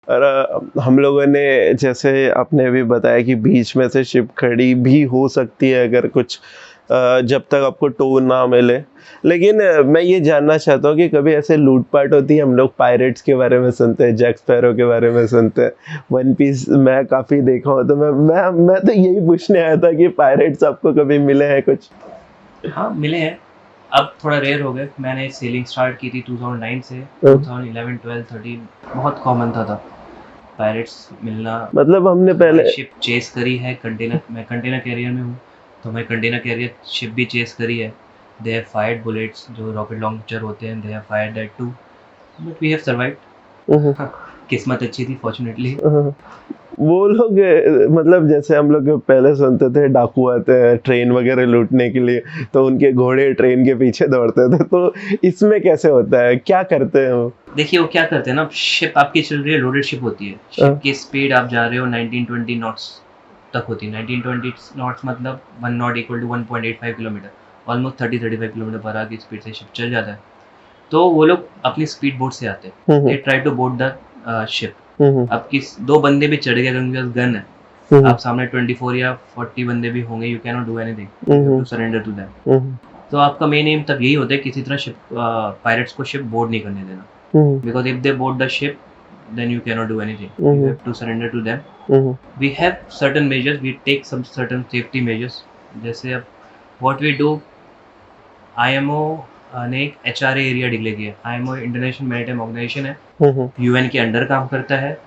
और हम लोगों ने, जैसे आपने अभी बताया कि बीच में से शिप खड़ी भी हो सकती है अगर कुछ जब तक आपको टो ना मिले। लेकिन मैं ये जानना चाहता हूँ कि कभी ऐसे लूटपाट होती है? हम लोग पायरेट्स के बारे में सुनते हैं, जैक स्पैरो के बारे में सुनते हैं, वन पीस मैं काफ़ी देखा हूँ, तो मैं तो यही पूछने आया था कि पायरेट्स आपको कभी मिले हैं कुछ? हाँ मिले हैं, अब थोड़ा रेयर हो गए। मैंने सेलिंग स्टार्ट की थी 2009 से, हाँ। 2011 12 13 बहुत कॉमन था तब पायरेट्स मिलना। मतलब हमने हमारी पहले। शिप चेस करी है कंटेनर, मैं कंटेनर कैरियर में हूँ, तो मैं कंटेनर कैरियर शिप भी चेस करी है। दे हैव फायर्ड बुलेट्स, जो रॉकेट लॉन्चर होते हैं, they have fired that too, but we have hmm, survived. किस्मत अच्छी थी फॉर्चुनेटली। हम्म। वो लोग मतलब जैसे हम लोग पहले सुनते थे डाकू आते हैं ट्रेन वगैरह लूटने के लिए, तो उनके घोड़े ट्रेन के पीछे दौड़ते थे, तो इसमें कैसे होता है, क्या करते हैं वो? देखिए वो क्या करते हैं ना, शिप आपकी चल रही है, लोडेड शिप होती है, शिप की स्पीड आप जा रहे हो 1920 नॉट्स तक होती है। 1920 नॉट्स मतलब 1 knot equal to 1.85 kilometer, almost 30-35 kilometer per hour की स्पीड से शिप चल जाता है। तो वो लोग अपनी स्पीड बोट से आते हैं, they try to board the ship. अब किस दो बंदे भी चढ़ गए अगर उनके पास गन है, आप सामने 24 या 40 बंदे भी होंगे, you can not do anything, you have to surrender to them. तो आपका मेन एम तब यही होता है किसी तरह शिप पायरेट्स को शिप बोर्ड नहीं करने देना, because if they board the ship then you cannot do anything, you have to surrender to them. We have certain measures, we take some certain safety measures, जैसे अब what we do, IMO ने एक HRA area declare किया। IMO international maritime organisation है, UN के under काम करता है।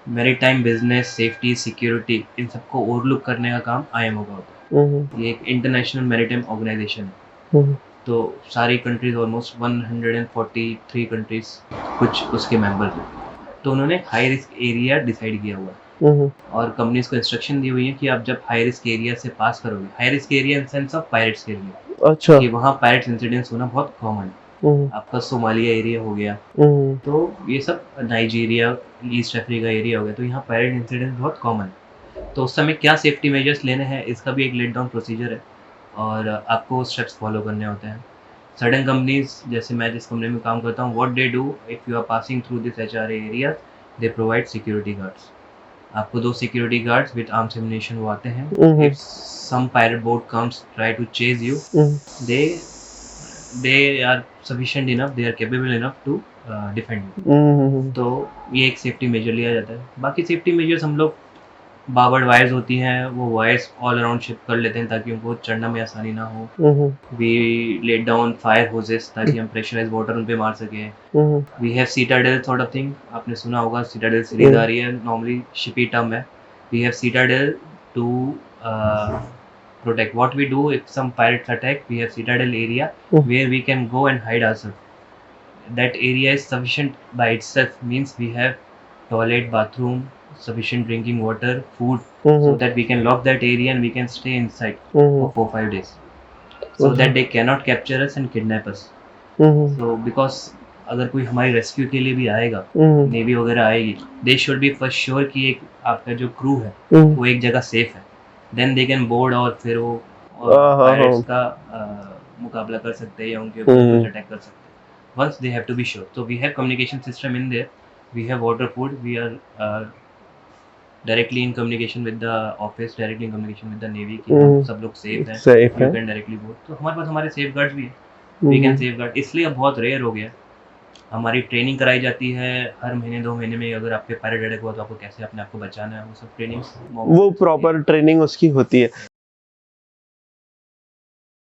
मैरीटाइम बिजनेस, सेफ्टी, सिक्योरिटी, इन सबको ओवरलुक करने का काम IMO का होता है। ये एक इंटरनेशनल मैरीटाइम ऑर्गेनाइजेशन है, तो सारी कंट्रीज, ऑलमोस्ट 143 कंट्रीज कुछ उसके मेंबर थे। तो उन्होंने हाई रिस्क एरिया डिसाइड किया हुआ है, और कंपनीज को इंस्ट्रक्शन दी हुई है कि आप जब हाई रिस्क एरिया से पास करोगे, high risk area in sense of pirates के लिए, अच्छा। कि वहाँ पायरेट्स इंसिडेंट्स होना बहुत कॉमन है। आपका सोमालिया एरिया हो गया, तो ये सब नाइजीरिया, ईस्ट अफ्रीका एरिया हो गया, तो यहाँ पायरेट इंसिडेंट्स बहुत कॉमन है। तो उस समय क्या सेफ्टी मेजर्स लेने हैं, इसका भी एक लेट डाउन प्रोसीजर है, और आपको स्टेप्स फॉलो करने होते हैं। सर्टेन कंपनीज, जैसे मैं जिस कंपनी में काम करता हूँ, what they do, if you are passing through this HRA area, they provide security guards. आपको 2 security guards with arms ammunition वो आते हैं। If some pirate boat comes try to chase you, they they are sufficient enough, they are capable enough to defend you. तो ये एक safety major लिया जाता है। बाकी सेफ्टी मेजर्स हम लोग, बाबर्ड वायर्स होती हैं, वो वायर्स ऑल अराउंड शिप कर लेते हैं ताकि उनको चढ़ना में आसानी ना हो। We let down fire hoses ताकि हम प्रेशराइज वाटर उन पे मार सकें। We have citadel sort of thing, आपने सुना होगा, सीटाडेल सीरीज आ रही है, नॉर्मली शिपी टर्म है। We have citadel to protect. What we do if some pirates attack, we have citadel area where we can go and hide ourselves. That area is sufficient by itself, means we have toilet, bathroom, sufficient drinking water, food, so that we can lock that area and we can stay inside for 4-5 days, so that they cannot capture us and kidnap us. So because अगर कोई हमारी rescue के लिए भी आएगा, navy वगैरह आएगी, they should be first sure कि एक आपका जो क्रू है वो एक जगह सेफ है, देन दे कैन बोर्ड, और फिर वो पायरेट्स का मुकाबला कर सकते हैं या उनके ऊपर कुछ अटैक कर सकते हैं। Once they have to be sure. So we have communication system in there. We have water, food. We are directly in communication with the office, directly in communication with the navy कि हम सब लोग safe हैं, you can directly board. तो हमारे पास हमारे safe guards भी हैं, we can safeguard। इसलिए अब बहुत रेयर हो गया। हमारी ट्रेनिंग कराई जाती है हर महीने 2 महीने में, अगर आपके पायरेट अटैक हुआ तो आपको कैसे अपने आप को बचाना है, वो सब ट्रेनिंग, वो प्रॉपर ट्रेनिंग उसकी होती है।